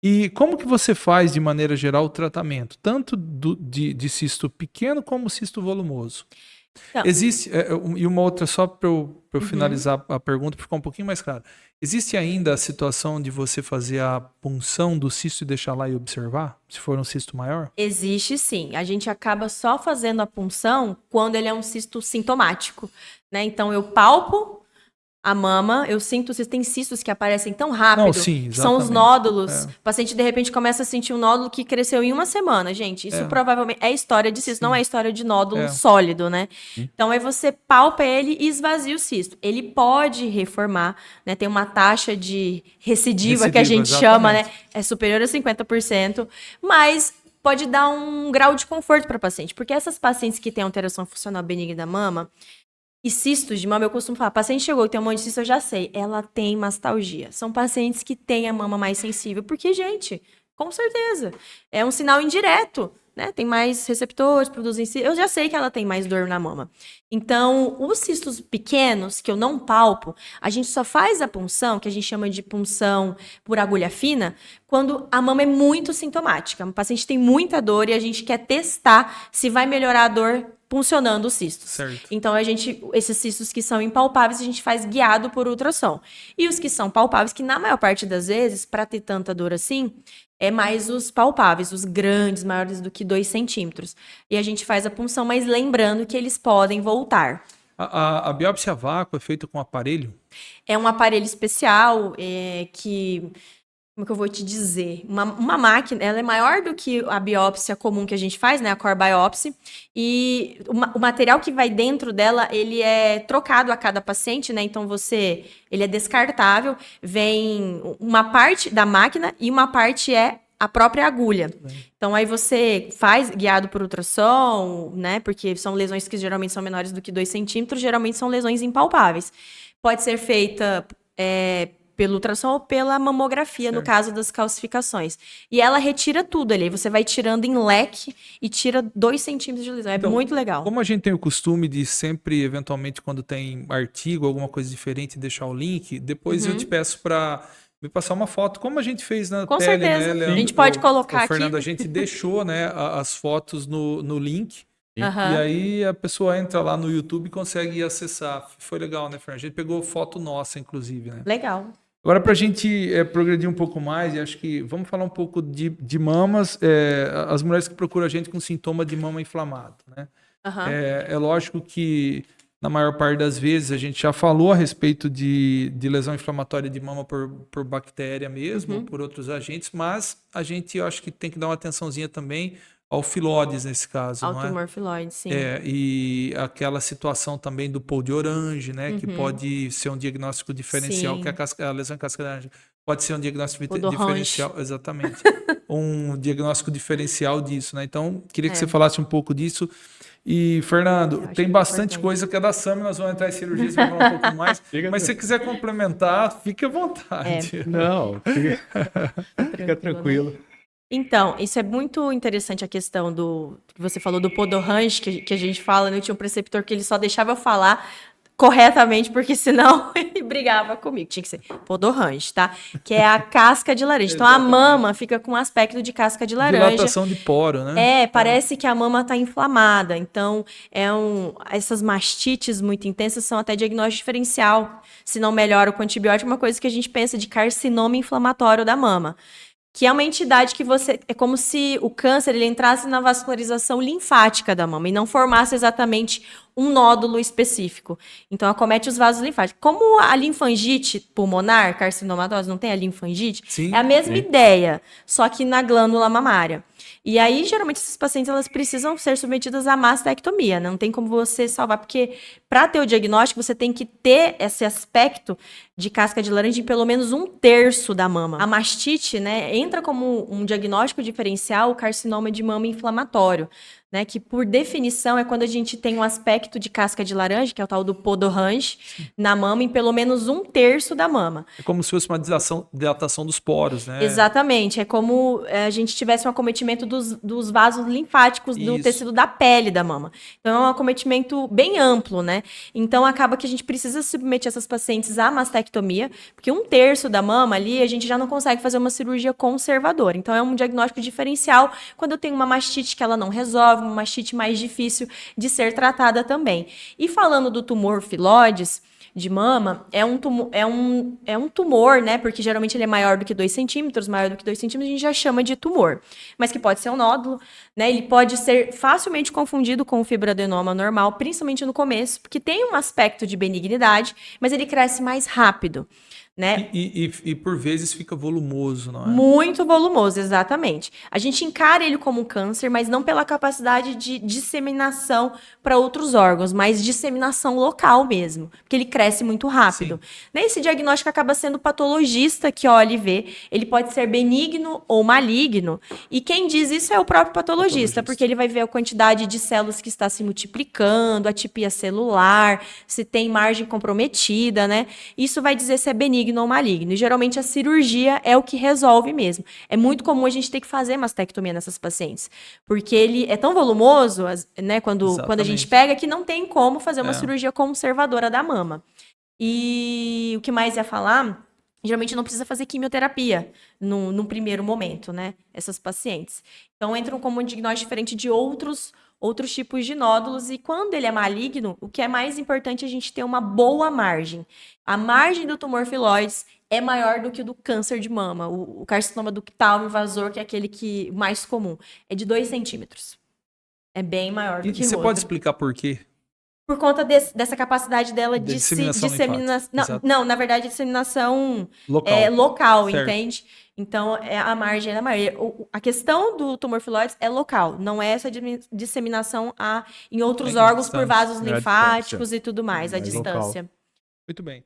E como que você faz, de maneira geral, o tratamento? Tanto de cisto pequeno como cisto volumoso? Então, Existe, e uma outra, só para eu uhum. finalizar a pergunta, para ficar um pouquinho mais claro. Existe ainda a situação de você fazer a punção do cisto e deixar lá e observar? Se for um cisto maior? Existe sim. A gente acaba só fazendo a punção quando ele é um cisto sintomático, né? Então eu palpo a mama, eu sinto se tem cistos que aparecem tão Não, rápido, sim, que são os exatamente. nódulos. É, O paciente de repente começa a sentir um nódulo que cresceu em uma semana, gente. Isso é, provavelmente é história de cisto, não é sim, história de nódulo é. sólido, né? Hum? Então aí você palpa ele e esvazia o cisto. Ele pode reformar, né? Tem uma taxa de recidiva que a Recidiva, gente chama, né? exatamente. É superior a 50%, mas pode dar um grau de conforto para o paciente, porque essas pacientes que têm alteração funcional benigna da mama, e cistos de mama, eu costumo falar, paciente chegou e tem um monte de cisto, eu já sei, ela tem mastalgia. São pacientes que têm a mama mais sensível, porque, gente, com certeza, é um sinal indireto, né? Tem mais receptores, produzem cisto. Eu já sei que ela tem mais dor na mama. Então, os cistos pequenos, que eu não palpo, a gente só faz a punção, que a gente chama de punção por agulha fina, quando a mama é muito sintomática. O paciente tem muita dor e a gente quer testar se vai melhorar a dor puncionando os cistos. Certo. Então, esses cistos que são impalpáveis, a gente faz guiado por ultrassom. E os que são palpáveis, que na maior parte das vezes, para ter tanta dor assim, é mais os palpáveis, os grandes, maiores do que 2 centímetros. E a gente faz a punção, mas lembrando que eles podem voltar. A biópsia a vácuo é feita com aparelho? É um aparelho especial que como que eu vou te dizer? Uma máquina, ela é maior do que a biópsia comum que a gente faz, né? A core biopsy. E o material que vai dentro dela, ele é trocado a cada paciente, né? Então ele é descartável. Vem uma parte da máquina e uma parte é a própria agulha. Então aí você faz guiado por ultrassom, né? Porque são lesões que geralmente são menores do que 2 centímetros, geralmente são lesões impalpáveis. Pode ser feita pelo ultrassom ou pela mamografia, no Certo. caso das calcificações. E ela retira tudo ali. Você vai tirando em leque e tira 2 centímetros de lesão. É Então, muito legal. como a gente tem o costume de sempre, eventualmente, quando tem artigo, alguma coisa diferente, deixar o link, depois eu te Uhum. peço para me passar uma foto, como a gente fez na Com pele, né, certeza. A Sim. gente Leandro? pode O colocar aqui. Fernando, a gente deixou, né, as fotos no link, Sim. e Aham. aí a pessoa entra lá no YouTube e consegue acessar. Foi legal, né, Fernando? A gente pegou foto nossa, inclusive, né? Legal. Agora, para a gente progredir um pouco mais, e acho que vamos falar um pouco de mamas, as mulheres que procuram a gente com sintoma de mama inflamado, né? Aham. É lógico que, na maior parte das vezes, a gente já falou a respeito de lesão inflamatória de mama por bactéria mesmo, ou Uhum. por outros agentes, mas a gente, eu acho que tem que dar uma atençãozinha também ao filódes nesse caso, Ao não é? tumor filoide, sim. E aquela situação também do pol de orange, né? Que Uhum. pode ser um diagnóstico diferencial, que Sim. a lesão em casca laranja pode ser um diagnóstico Odorrange. diferencial, exatamente. Um diagnóstico diferencial disso, né? Então, queria que você É, falasse um pouco disso. E, eu Fernando, acho tem muito bastante importante. coisa que é da SAMI, nós vamos entrar em cirurgia, você vai falar um pouco mais. Fica Mas se você quiser complementar, fique à É, vontade. Não, fica tranquilo, né? tranquilo. Então, isso é muito interessante a questão do que você falou do podorrange que a gente fala, né? Eu tinha um preceptor que ele só deixava eu falar corretamente, porque senão ele brigava comigo. Tinha que ser podorrange, tá? Que é a casca de laranja. Então, a Exatamente. mama fica com aspecto de casca de laranja. Dilatação de poro, né? Parece que a mama está inflamada. Então, essas mastites muito intensas são até diagnóstico diferencial. Se não melhora com antibiótico, é uma coisa que a gente pensa de carcinoma inflamatório da mama. Que é uma entidade que é como se o câncer ele entrasse na vascularização linfática da mama e não formasse exatamente um nódulo específico. Então acomete os vasos linfáticos. Como a linfangite pulmonar, carcinomatose, não tem a linfangite, é a Sim, mesma Sim. ideia, só que na glândula mamária. E aí, geralmente, esses pacientes elas precisam ser submetidas à mastectomia, né? Não tem como você salvar, porque para ter o diagnóstico, você tem que ter esse aspecto de casca de laranja em pelo menos 1/3 da mama. A mastite, né, entra como um diagnóstico diferencial o carcinoma de mama inflamatório, né, que por definição é quando a gente tem um aspecto de casca de laranja, que é o tal do podorrange, na mama em pelo menos 1/3 da mama. é como se fosse uma dilatação dos poros, né? Exatamente, é como a gente tivesse um acometimento dos vasos linfáticos do Isso. tecido da pele da mama. Então é um acometimento bem amplo, né? né? Então, acaba que a gente precisa submeter essas pacientes à mastectomia, porque 1/3 da mama ali, a gente já não consegue fazer uma cirurgia conservadora. Então, é um diagnóstico diferencial quando eu tenho uma mastite que ela não resolve, uma mastite mais difícil de ser tratada também. E falando do tumor filóides de mama, é um tumor, né? Porque geralmente ele é maior do que 2 centímetros, maior do que 2 centímetros, a gente já chama de tumor. Mas que pode ser um nódulo, né? Ele pode ser facilmente confundido com o fibroadenoma normal, principalmente no começo, porque tem um aspecto de benignidade, mas ele cresce mais rápido, né? E por vezes fica volumoso, não é? Muito volumoso, exatamente. A gente encara ele como um câncer, mas não pela capacidade de disseminação para outros órgãos, mas disseminação local mesmo, porque ele cresce muito rápido. Esse diagnóstico acaba sendo o patologista que olha e vê. Ele pode ser benigno ou maligno, e quem diz isso é o próprio patologista, porque ele vai ver a quantidade de células que está se multiplicando, a atipia celular, se tem margem comprometida, né? Isso vai dizer se é benigno ou maligno. E geralmente a cirurgia é o que resolve mesmo. É muito comum a gente ter que fazer mastectomia nessas pacientes, porque ele é tão volumoso, né, quando a gente pega, que não tem como fazer uma cirurgia conservadora da mama. E o que mais ia falar? Geralmente não precisa fazer quimioterapia no primeiro momento, né? Essas pacientes. Então entram como um diagnóstico diferente de outros tipos de nódulos, e quando ele é maligno, o que é mais importante é a gente ter uma boa margem. A margem do tumor filóides é maior do que o do câncer de mama, o carcinoma ductal invasor, que é aquele que mais comum, é de 2 centímetros. É bem maior do que o você outro. pode explicar por quê? Por conta dessa capacidade dela de disseminação. Não, na verdade, a disseminação local, entende? Então, a margem é maior. A questão do tumor filóides é local, não é essa disseminação em outros órgãos por vasos linfáticos e tudo mais, a distância. Muito bem.